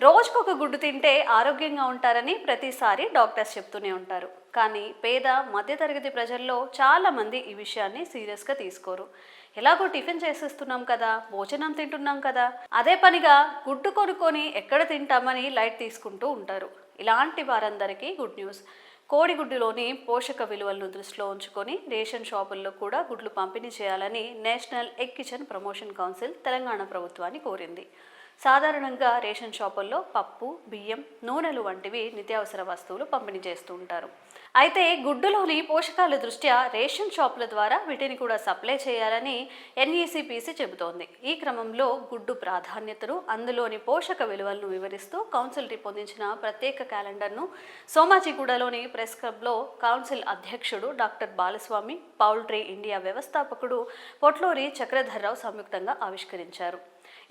రోజుకొక గుడ్డు తింటే ఆరోగ్యంగా ఉంటారని ప్రతిసారి డాక్టర్స్ చెప్తూనే ఉంటారు. కానీ పేద మధ్యతరగతి ప్రజల్లో చాలామంది ఈ విషయాన్ని సీరియస్గా తీసుకోరు. ఎలాగో టిఫిన్ చేసేస్తున్నాం కదా, భోజనం తింటున్నాం కదా, అదే పనిగా గుడ్డు కొనుక్కొని ఎక్కడ తింటామని లైట్ తీసుకుంటూ ఉంటారు. ఇలాంటి వారందరికీ గుడ్ న్యూస్. కోడిగుడ్డులోని పోషక విలువలను దృష్టిలో ఉంచుకొని రేషన్ షాపుల్లో కూడా గుడ్లు పంపిణీ చేయాలని national egg kitchen promotion council Telangana ప్రభుత్వాన్ని కోరింది. సాధారణంగా రేషన్ షాపుల్లో పప్పు, బియ్యం, నూనెలు వంటివి నిత్యావసర వస్తువులు పంపిణీ చేస్తూ ఉంటారు. అయితే గుడ్డులోని పోషకాల దృష్ట్యా రేషన్ షాపుల ద్వారా వీటిని కూడా సప్లై చేయాలని ఎన్ఈసిపిసి చెబుతోంది. ఈ క్రమంలో గుడ్డు ప్రాధాన్యతను, అందులోని పోషక విలువలను వివరిస్తూ కౌన్సిల్ రూపొందించిన ప్రత్యేక క్యాలెండర్ను సోమాజిగూడలోని ప్రెస్ క్లబ్లో కౌన్సిల్ అధ్యక్షుడు డాక్టర్ బాలస్వామి, పౌల్ట్రీ ఇండియా వ్యవస్థాపకుడు పొట్లూరి చక్రధర్రావు సంయుక్తంగా ఆవిష్కరించారు.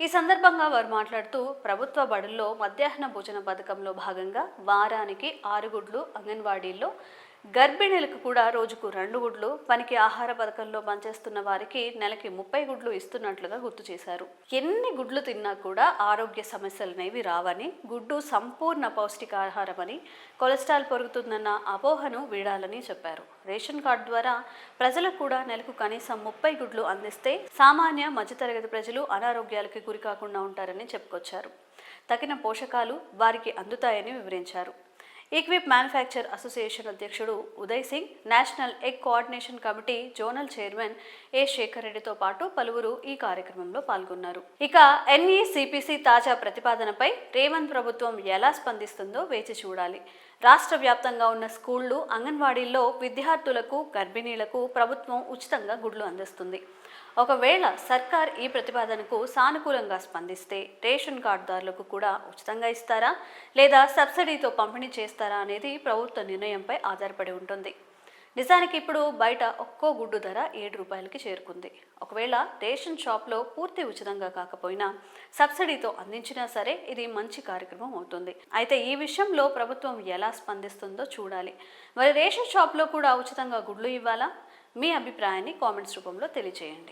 ఈ సందర్భంగా వారు మాట్లాడుతూ, ప్రభుత్వ బడుల్లో మధ్యాహ్న భోజన పథకంలో భాగంగా వారానికి 6 గుడ్లు, అంగన్వాడీల్లో గర్భిణీలకు కూడా రోజుకు 2 గుడ్లు, పనికి ఆహార పథకంలో పనిచేస్తున్న వారికి నెలకి 30 గుడ్లు ఇస్తున్నట్లుగా గుర్తు చేశారు. ఎన్ని గుడ్లు తిన్నా కూడా ఆరోగ్య సమస్యలనేవి రావని, గుడ్డు సంపూర్ణ పౌష్టికాహారమని, కొలెస్ట్రాల్ పెరుగుతుందన్న అపోహను వీడాలని చెప్పారు. రేషన్ కార్డు ద్వారా ప్రజలకు కూడా నెలకు కనీసం 30 గుడ్లు అందిస్తే సామాన్య మధ్యతరగతి ప్రజలు అనారోగ్యాలకి గురి కాకుండా ఉంటారని చెప్పుకొచ్చారు. తగిన పోషకాలు వారికి అందుతాయని వివరించారు. ఈక్విప్ మ్యానుఫ్యాక్చర్ అసోసియేషన్ అధ్యక్షుడు Uday Singh, national egg coordination committee zonal chairman A Shekhar రెడ్డితో పాటు పలువురు ఈ కార్యక్రమంలో పాల్గొన్నారు. ఇక ఎన్ఈసిపిసి తాజా ప్రతిపాదనపై రేవంత్ ప్రభుత్వం ఎలా స్పందిస్తుందో వేచి చూడాలి. రాష్ట్ర వ్యాప్తంగా ఉన్న స్కూళ్లు, అంగన్వాడీల్లో విద్యార్థులకు, గర్భిణీలకు ప్రభుత్వం ఉచితంగా గుడ్లు అందిస్తుంది. ఒకవేళ సర్కార్ ఈ ప్రతిపాదనకు సానుకూలంగా స్పందిస్తే రేషన్ కార్డుదారులకు కూడా ఉచితంగా ఇస్తారా, లేదా సబ్సిడీతో పంపిణీ చేస్తారా అనేది ప్రభుత్వ నిర్ణయంపై ఆధారపడి ఉంటుంది. నిజానికి ఇప్పుడు బయట ఒక్కో గుడ్డు ధర 7 రూపాయలకి చేరుకుంది. ఒకవేళ రేషన్ షాప్లో పూర్తి ఉచితంగా కాకపోయినా సబ్సిడీతో అందించినా సరే ఇది మంచి కార్యక్రమం అవుతుంది. అయితే ఈ విషయంలో ప్రభుత్వం ఎలా స్పందిస్తుందో చూడాలి. మరి రేషన్ షాప్లో కూడా ఉచితంగా గుడ్లు ఇవ్వాలా? మీ అభిప్రాయాన్ని కామెంట్స్ రూపంలో తెలియజేయండి.